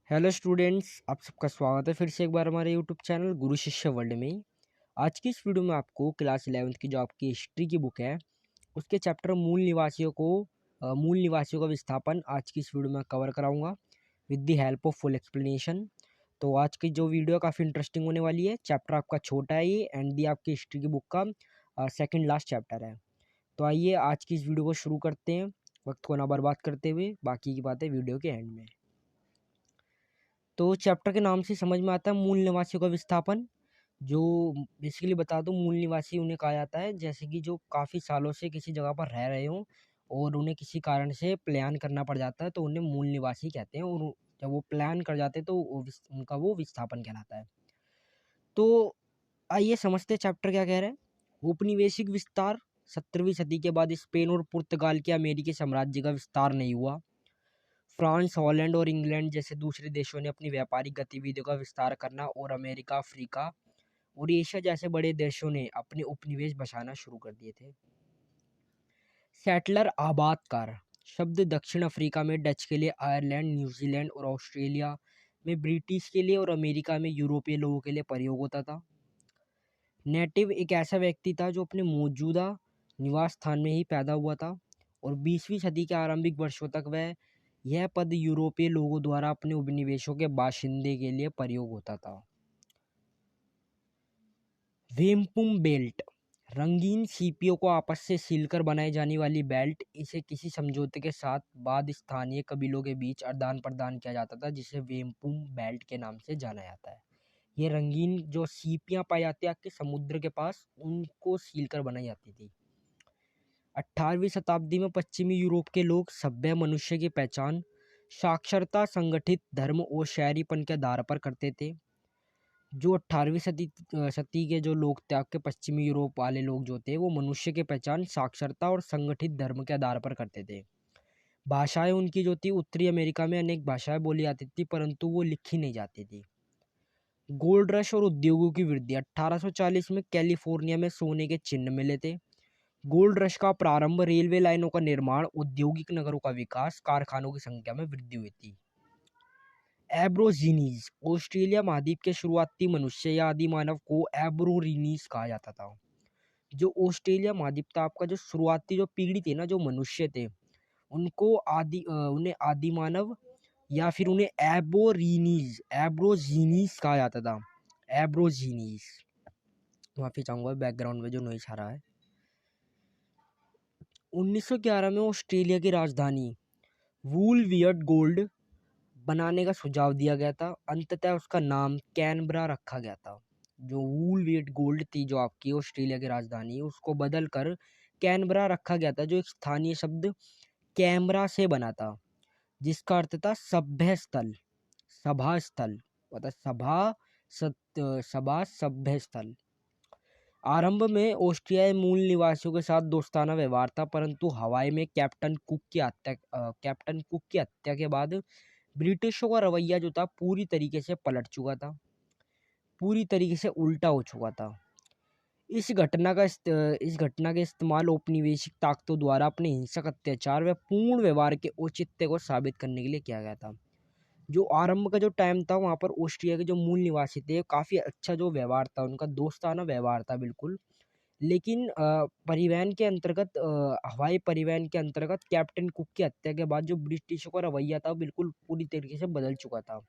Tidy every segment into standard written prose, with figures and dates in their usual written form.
Hello students, आप सबका स्वागत है फिर से एक बार हमारे यूट्यूब चैनल गुरु शिष्य वर्ल्ड में। आज की इस वीडियो में आपको क्लास 11th की जो आपकी हिस्ट्री की बुक है उसके चैप्टर मूल निवासियों का विस्थापन आज की इस वीडियो में कवर कराऊंगा with the help of full explanation. तो आज की जो वीडियो काफ़ी इंटरेस्टिंग होने वाली है। चैप्टर आपका छोटा है ये एंड दी आपकी हिस्ट्री की बुक का सेकेंड लास्ट चैप्टर है। तो आइए आज की इस वीडियो को शुरू करते हैं वक्त को ना बर्बाद करते हुए। बाकी की बातें वीडियो के एंड में। तो चैप्टर के नाम से समझ में आता है मूल निवासियों का विस्थापन। जो बेसिकली बता दूं, मूल निवासी उन्हें कहा जाता है जैसे कि जो काफ़ी सालों से किसी जगह पर रह रहे हों और उन्हें किसी कारण से प्लान करना पड़ जाता है तो उन्हें मूल निवासी कहते हैं। और जब वो प्लान कर जाते हैं तो उनका वो विस्थापन कहलाता है। तो आइए समझते हैं चैप्टर क्या कह रहे हैं। औपनिवेशिक विस्तार। 17वीं सदी के बाद स्पेन और पुर्तगाल के अमेरिकी साम्राज्य का विस्तार नहीं हुआ। फ्रांस, हॉलैंड और इंग्लैंड जैसे दूसरे देशों ने अपनी व्यापारिक गतिविधियों का विस्तार करना और अमेरिका, अफ्रीका और एशिया जैसे बड़े देशों ने अपने उपनिवेश बसाना शुरू कर दिए थे। सेटलर, आबादकार शब्द दक्षिण अफ्रीका में डच के लिए, आयरलैंड, न्यूजीलैंड और ऑस्ट्रेलिया में ब्रिटिश के लिए और अमेरिका में यूरोपीय लोगों के लिए प्रयोग होता था। नेटिव एक ऐसा व्यक्ति था जो अपने मौजूदा निवास स्थान में ही पैदा हुआ था और 20वीं सदी के आरंभिक वर्षों तक वह यह पद यूरोपीय लोगों द्वारा अपने उपनिवेशों के बाशिंदे के लिए प्रयोग होता था। वेम्पुम बेल्ट, रंगीन सीपियों को आपस से सीलकर बनाई जाने वाली बेल्ट। इसे किसी समझौते के साथ बाद स्थानीय कबीलों के बीच आदान प्रदान किया जाता था जिसे वेम्पुम बेल्ट के नाम से जाना जाता है। ये रंगीन जो सीपियां पाई जाती है आपके समुद्र के पास, उनको सीलकर बनाई जाती थी। 18वीं शताब्दी में पश्चिमी यूरोप के लोग सभ्य मनुष्य की पहचान साक्षरता, संगठित धर्म और शहरीपन के आधार पर करते थे। जो 18वीं सदी के जो लोग थे आपके पश्चिमी यूरोप वाले लोग जो थे वो मनुष्य की पहचान साक्षरता और संगठित धर्म के आधार पर करते थे। भाषाएं उनकी जो थी, उत्तरी अमेरिका में अनेक भाषाएं बोली जाती थी परंतु वो लिखी नहीं जाती थी। गोल्ड रश और उद्योगों की वृद्धि। 1840 में कैलिफोर्निया में सोने के चिन्ह मिले थे। गोल्ड रश का प्रारंभ, रेलवे लाइनों का निर्माण, औद्योगिक नगरों का विकास, कारखानों की संख्या में वृद्धि हुई थी। एब्रोजीनीज, ऑस्ट्रेलिया महाद्वीप के शुरुआती मनुष्य या आदि मानव को एब्रोरीनीज कहा जाता था। जो ऑस्ट्रेलिया महाद्वीप था आपका, जो शुरुआती जो पीढ़ी थी ना, जो मनुष्य थे, उनको उन्हें आदि मानव या फिर उन्हें एब्रोजीनीज कहा जाता था। एब्रोजीनीज। माफी चाहूंगा बैकग्राउंड में जो नॉइस आ रहा है। 1911 में ऑस्ट्रेलिया की राजधानी वूलवियट गोल्ड बनाने का सुझाव दिया गया था। अंततः उसका नाम कैनबरा रखा गया था। जो वूलवियट गोल्ड थी जो आपकी ऑस्ट्रेलिया की राजधानी, उसको बदल कर कैनबरा रखा गया था, जो एक स्थानीय शब्द कैमरा से बना था जिसका अर्थ था सभ्य स्थल, सभा स्थल, मतलब सभा सभ्य स्थल। आरंभ में ऑस्ट्रियाई मूल निवासियों के साथ दोस्ताना व्यवहार था परंतु हवाई में कैप्टन कुक की हत्या के बाद ब्रिटिशों का रवैया जो था पूरी तरीके से पलट चुका था, पूरी तरीके से उल्टा हो चुका था। इस घटना के इस्तेमाल औपनिवेशिक ताकतों द्वारा अपने हिंसक अत्याचार व पूर्ण व्यवहार के औचित्य को साबित करने के लिए किया गया था। जो आरंभ का जो टाइम था वहाँ पर ऑस्ट्रिया के जो मूल निवासी थे काफ़ी अच्छा जो व्यवहार था उनका, दोस्ताना व्यवहार था बिल्कुल। लेकिन परिवहन के अंतर्गत, हवाई परिवहन के अंतर्गत कैप्टन कुक की हत्या के बाद जो ब्रिटिशों का रवैया था बिल्कुल पूरी तरीके से बदल चुका था।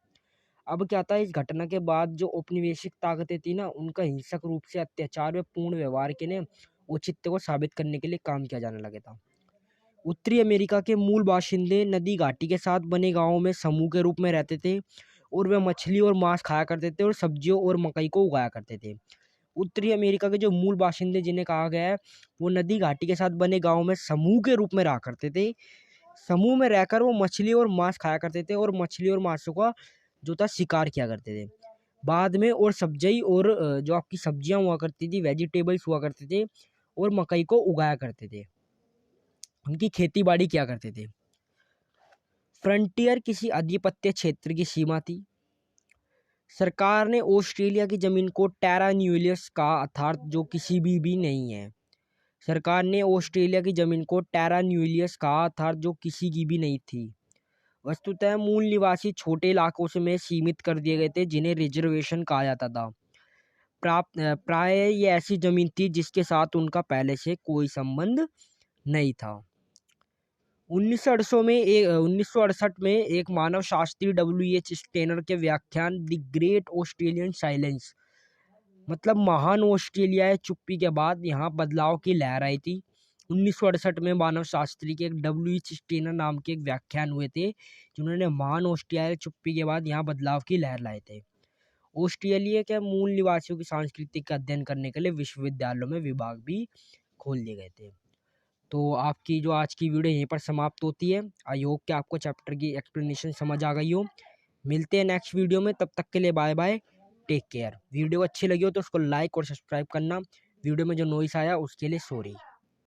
अब क्या था, इस घटना के बाद जो औपनिवेशिक ताकतें थी ना, उनका हिंसक रूप से अत्याचार व पूर्ण व्यवहार के लिए औचित्य को साबित करने के लिए काम किया जाने लगा था। उत्तरी अमेरिका के मूल बाशिंदे नदी घाटी के साथ बने गांवों में समूह के रूप में रहते थे और वे मछली और मांस खाया करते थे और सब्जियों और मकई को उगाया करते थे। उत्तरी अमेरिका के जो मूल बाशिंदे जिन्हें कहा गया है, वो नदी घाटी के साथ बने गांवों में समूह के रूप में रहा करते थे। समूह में रहकर वो मछली और मांस खाया करते थे और मछली और मांसों का जो था शिकार किया करते थे। बाद में और सब्जी और जो आपकी सब्जियां हुआ करती थी, वेजिटेबल्स हुआ करते थे और मकई को उगाया करते थे, उनकी खेती बाड़ी किया करते थे। फ्रंटियर किसी आधिपत्य क्षेत्र की सीमा थी। सरकार ने ऑस्ट्रेलिया की जमीन को टेरा न्यूलियस का, अर्थात जो किसी भी नहीं है। सरकार ने ऑस्ट्रेलिया की जमीन को टेरा न्यूलियस का, अर्थात जो किसी की भी नहीं थी, वस्तुतः मूल निवासी छोटे इलाकों से में सीमित कर दिए गए थे जिन्हें रिजर्वेशन कहा जाता था। प्राय ये ऐसी जमीन थी जिसके साथ उनका पहले से कोई संबंध नहीं था। 1968 में एक मानव शास्त्री WH स्टेनर के व्याख्यान द ग्रेट ऑस्ट्रेलियन साइलेंस, मतलब महान ऑस्ट्रेलियाई चुप्पी के बाद यहाँ बदलाव की लहर आई थी। 1968 में मानव शास्त्री के एक WH स्टेनर नाम के एक व्याख्यान हुए थे जिन्होंने महान ऑस्ट्रेलियाई चुप्पी के बाद यहाँ बदलाव की लहर लाए थे। ऑस्ट्रेलिया के मूल निवासियों की संस्कृति का अध्ययन करने के लिए विश्वविद्यालयों में विभाग भी खोल दिए गए थे। तो आपकी जो आज की वीडियो यहीं पर समाप्त होती है। आई होप कि आपको चैप्टर की एक्सप्लेनेशन समझ आ गई हो। मिलते हैं नेक्स्ट वीडियो में, तब तक के लिए bye bye, take care. Video अच्छी लगी हो तो उसको लाइक और सब्सक्राइब करना। वीडियो में जो नॉइस आया उसके लिए सॉरी।